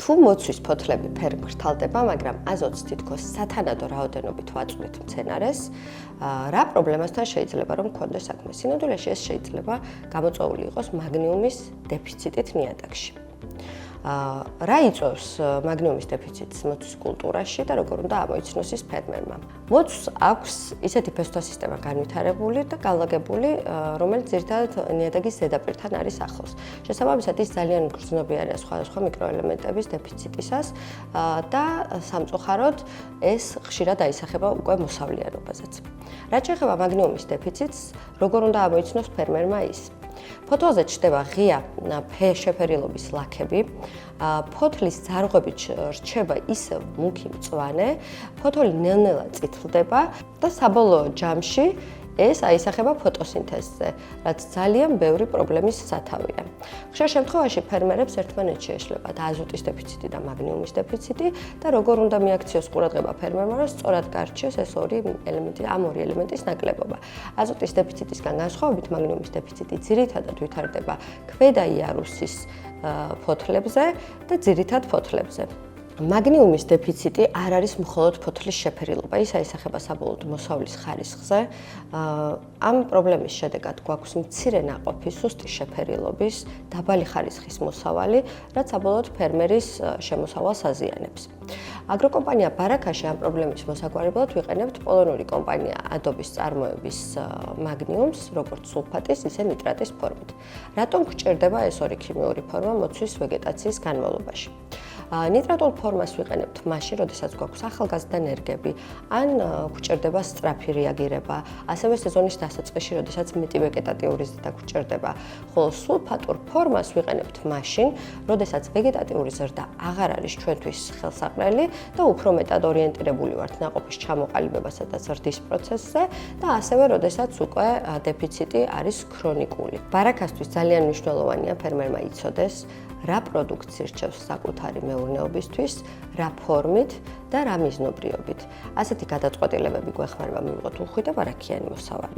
თუ მოცვის ფოთლები ფერმრთალდება, მაგრამ აზოტს თითქოს სათანადო რაოდენობით ვაწვდით მცენარეს, რა პრობლემასთან შეიძლება რომ გქონდეს საქმე? სინამდვილეში ეს შეიძლება გამოწვეული იყოს მაგნიუმის დეფიციტით ნიადაგში. რა იწვევს მაგნიუმის დეფიციტს მოცვის კულტურაში და როგორ უნდა ამოიცნოს ის ფერმერმა? მოცვს აქვს ისეთი ფესვთა სისტემა განვითარებული და განლაგებული, რომელიც ძირითადად ნიადაგის ზედაპირთან არის ახლოს. შესაბამისად, ის ძალიან გრძნობიანია სხვადასხვა მიკროელემენტების დეფიციტისას და სამწუხაროდ ეს ხშირად აისახება უკვე მოსავლიანობაზეც. რაც შეეხება მაგნიუმის დეფიციტს, როგორ უნდა ამოიცნოს ფერმერმა ის? ფოთოლზე ჩნდება ღია შეფერილობის ლაქები, ფოთლის ძარღვებით რჩება ისევ მუქი მწვანე, ფოთოლი ნელ-ნელა წითლდება და საბოლოო ჯამში ეს აისახება ფოტოსინთეზზე, რაც ძალიან ბევრი პრობლემის სათავეა. ხშირ შემთხვევაში ფერმერებს ერთმანეთში ეშლებათ აზოტის დეფიციტი და მაგნიუმის დეფიციტი და როგორ უნდა მიაქციოს ყურადღება ფერმერმა, რომ სწორად გარჩიოს ეს ორი ელემენტის ნაკლებობა. აზოტის დეფიციტისგან განსხვავებით მაგნიუმის დეფიციტი ძირითადად ვითარდება ქვედა იარუსის ფოთლებზე და ძირითად ფოთლებზე. მაგნიუმის დეფიციტი არ არის მხოლოდ ფოთლის შეფერილობა, ის აისახება საბოლოოდ მოსავლის ხარისხზე. ამ პრობლემის შედეგად გვაქვს მცირე ნაყოფი სუსტი შეფერილობის, დაბალი ხარისხის მოსავალი, რაც საბოლოოდ ფერმერის შემოსავალს აზიანებს. აგროკომპანია ბარაქაში ამ პრობლემის მოსაგვარებლად ვიყენებთ პოლონური კომპანია ადობის წარმოების მაგნიუმს, როგორც სულფატის, ისე ნიტრატის ფორმით. რატომ გვჭირდება ეს ორი ქიმიური ფორმა მოცვის ვეგეტაციის განმავლობაში? ნიტრატულ ფორმას ვიყენებთ მაშინ, როდესაც გვაქვს ახალგაზრდა ნერგები, ან გვჭირდება სწრაფი რეაგირება, ასევე სეზონის დასაწყისში, როდესაც მეტი ვეგეტატიური ზრდა გვჭირდება. ხოლო სულფატურ ფორმას ვიყენებთ მაშინ, როდესაც ვეგეტატიური ზრდა აღარ არის ჩვენთვის ხელსაყრელი და უფრო მეტად ორიენტირებული ვართ ნაყოფის ჩამოყალიბებასა და ზრდის პროცესზე და ასევე როდესაც უკვე დეფიციტი არის ქრონიკული. ბარაქასთვის ძალიან მნიშვნელოვანია ფერმერმა იცოდეს, რა პროდუქტს ირჩევს საკუთარი მეურნეობისთვის, რა ფორმით და რა მიზნობრიობით. ასეთი გადაწყვეტილებები გვეხმარება მივიღოთ უხვი და ბარაქიანი მოსავალი.